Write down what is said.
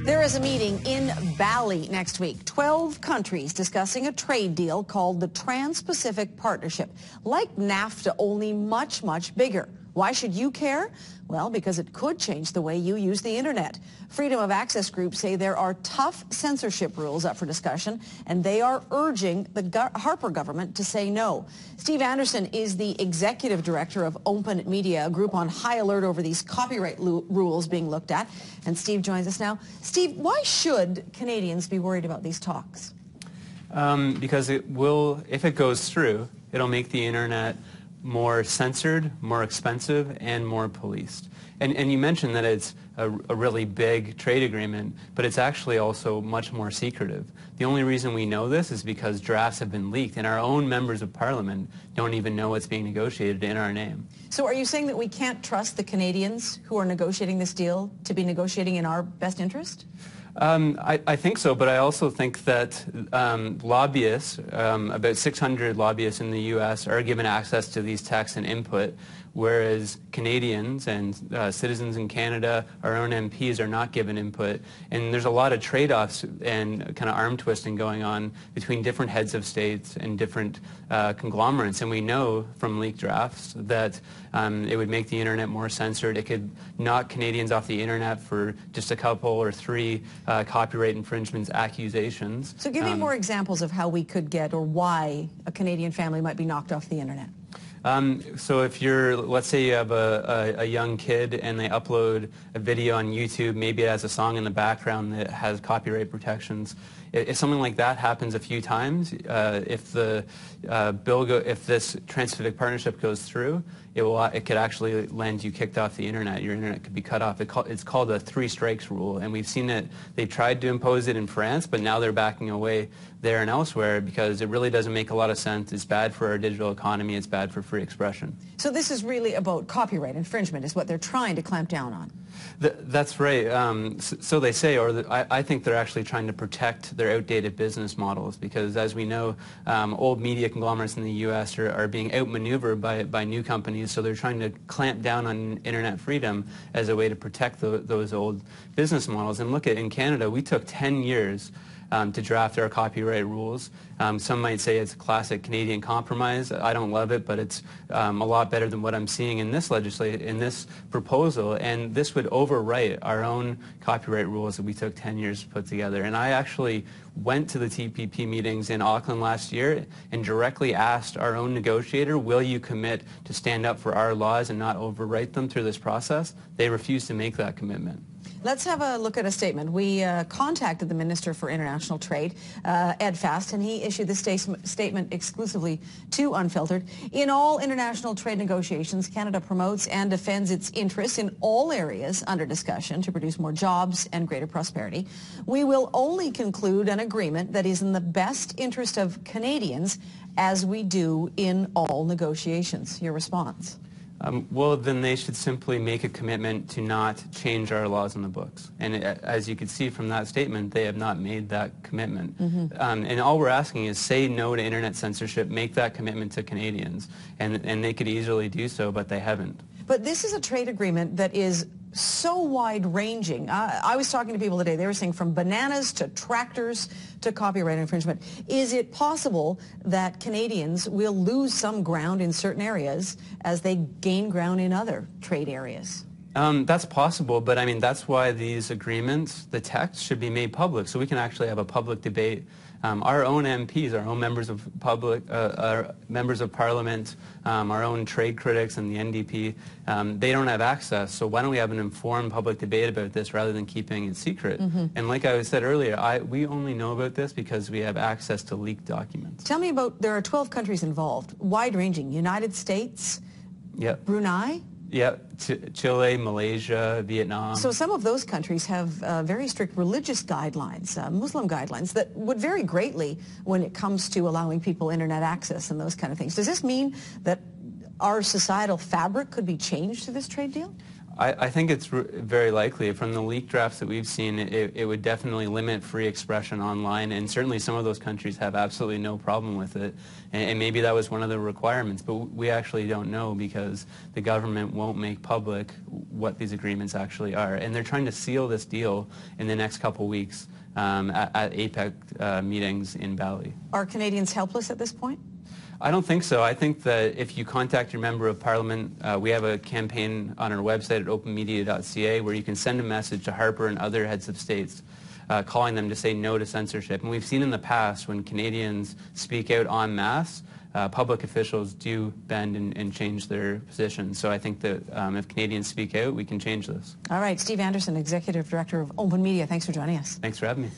There is a meeting in Bali next week. 12 countries discussing a trade deal called the Trans-Pacific Partnership. Like NAFTA, only much, much bigger. Why should you care? Well, because it could change the way you use the internet. Freedom of access groups say there are tough censorship rules up for discussion, and they are urging the Harper government to say no. Steve Anderson is the executive director of OpenMedia, a group on high alert over these copyright rules being looked at. And Steve joins us now. Steve, why should Canadians be worried about these talks? Because it will, if it goes through, it'll make the internet more censored, more expensive, and more policed. And you mentioned that it's a really big trade agreement, but it's actually also much more secretive. The only reason we know this is because drafts have been leaked, and our own members of parliament don't even know what's being negotiated in our name. So are you saying that we can't trust the Canadians who are negotiating this deal to be negotiating in our best interest? I think so, but I also think that lobbyists, about 600 lobbyists in the U.S. are given access to these texts and input, whereas Canadians and citizens in Canada, our own MPs, are not given input. And there's a lot of trade-offs and kind of arm twisting going on between different heads of states and different conglomerates. And we know from leaked drafts that it would make the internet more censored. It could knock Canadians off the internet for just a couple or three copyright infringements accusations. So give me more examples of how we could get, or why a Canadian family might be knocked off the internet. So if you're, let's say you have a young kid and they upload a video on YouTube, maybe it has a song in the background that has copyright protections. If something like that happens a few times, if the if this Trans-Pacific Partnership goes through, it could actually land you kicked off the internet. Your internet could be cut off. It's called a 3 strikes rule, and we've seen it. They tried to impose it in France, but now they're backing away there and elsewhere because it really doesn't make a lot of sense. It's bad for our digital economy. It's bad for free expression. So this is really about copyright infringement, is what they're trying to clamp down on. That's right. So they say, or I think they're actually trying to protect their outdated business models because, as we know, old media conglomerates in the U.S. are being outmaneuvered by new companies, so they're trying to clamp down on internet freedom as a way to protect those old business models. And look, in Canada, we took 10 years to draft our copyright rules. Some might say it's a classic Canadian compromise. I don't love it, but it's a lot better than what I'm seeing in this proposal. And this would overwrite our own copyright rules that we took 10 years to put together. And I actually went to the TPP meetings in Auckland last year and directly asked our own negotiator, will you commit to stand up for our laws and not overwrite them through this process? They refused to make that commitment. Let's have a look at a statement. We contacted the Minister for International Trade, Ed Fast, and he issued this statement exclusively to Unfiltered. In all international trade negotiations, Canada promotes and defends its interests in all areas under discussion to produce more jobs and greater prosperity. We will only conclude an agreement that is in the best interest of Canadians, as we do in all negotiations. Your response? Well, then they should simply make a commitment to not change our laws in the books. And as you could see from that statement, they have not made that commitment. And all we're asking is say no to internet censorship, make that commitment to Canadians. And they could easily do so, but they haven't. But this is a trade agreement that is so wide-ranging. I was talking to people today. They were saying from bananas to tractors to copyright infringement. Is it possible that Canadians will lose some ground in certain areas as they gain ground in other trade areas? That's possible, but I mean, that's why these agreements, the text, should be made public so we can actually have a public debate. Our own MPs, our own members of members of parliament, our own trade critics and the NDP, they don't have access. So why don't we have an informed public debate about this rather than keeping it secret? And like I said earlier, we only know about this because we have access to leaked documents. Tell me about, there are 12 countries involved, wide-ranging, United States, Brunei? Yeah, Chile, Malaysia, Vietnam. So some of those countries have very strict religious guidelines, Muslim guidelines, that would vary greatly when it comes to allowing people internet access and those kind of things. Does this mean that our societal fabric could be changed through this trade deal? I think it's very likely. From the leaked drafts that we've seen, it would definitely limit free expression online, and certainly some of those countries have absolutely no problem with it. And maybe that was one of the requirements, but we actually don't know because the government won't make public what these agreements actually are. And they're trying to seal this deal in the next couple weeks at APEC meetings in Bali. Are Canadians helpless at this point? I don't think so. I think that if you contact your member of parliament, we have a campaign on our website at OpenMedia.ca where you can send a message to Harper and other heads of states calling them to say no to censorship. And we've seen in the past when Canadians speak out en masse, public officials do bend and change their positions. So I think that if Canadians speak out, we can change this. All right. Steve Anderson, Executive Director of Open Media, thanks for joining us. Thanks for having me.